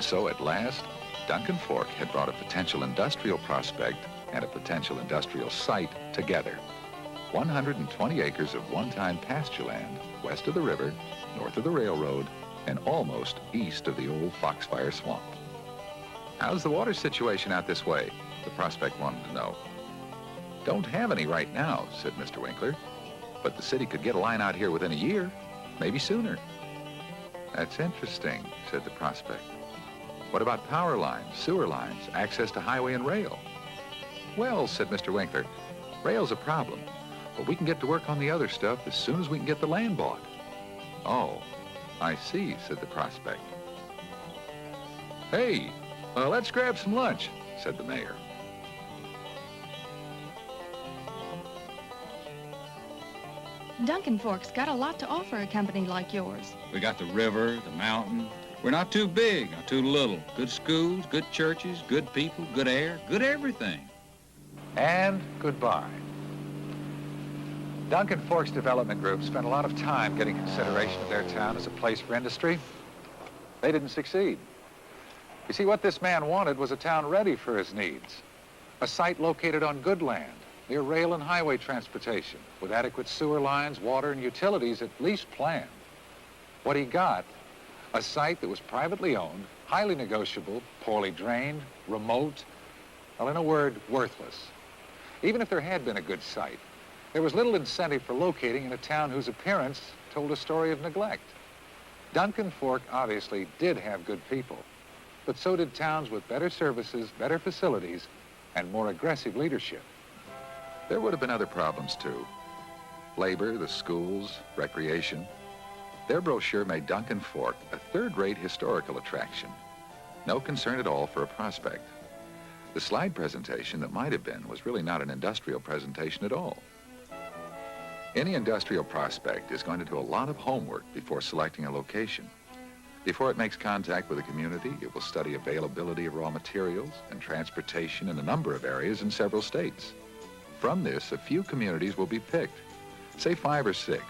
And so at last, Duncan Fork had brought a potential industrial prospect and a potential industrial site together. 120 acres of one-time pasture land west of the river, north of the railroad, and almost east of the old Foxfire Swamp. How's the water situation out this way? The prospect wanted to know. Don't have any right now, said Mr. Winkler, but the city could get a line out here within a year, maybe sooner. That's interesting, said the prospect. What about power lines, sewer lines, access to highway and rail? Well, said Mr. Winkler, rail's a problem, but we can get to work on the other stuff as soon as we can get the land bought. Oh, I see, said the prospect. Hey, let's grab some lunch, said the mayor. Duncan Fork's got a lot to offer a company like yours. We got the river, the mountain. We're not too big, not too little. Good schools, good churches, good people, good air, good everything. And goodbye. Duncan Fork's development group spent a lot of time getting consideration of their town as a place for industry. They didn't succeed. You see, what this man wanted was a town ready for his needs. A site located on good land, near rail and highway transportation, with adequate sewer lines, water, and utilities at least planned. What he got, a site that was privately owned, highly negotiable, poorly drained, remote, well, in a word, worthless. Even if there had been a good site, there was little incentive for locating in a town whose appearance told a story of neglect. Duncan Fork obviously did have good people, but so did towns with better services, better facilities, and more aggressive leadership. There would have been other problems, too. Labor, the schools, recreation. Their brochure made Duncan Fork a third-rate historical attraction. No concern at all for a prospect. The slide presentation that might have been was really not an industrial presentation at all. Any industrial prospect is going to do a lot of homework before selecting a location. Before it makes contact with a community, it will study availability of raw materials and transportation in a number of areas in several states. From this, a few communities will be picked, say 5 or 6,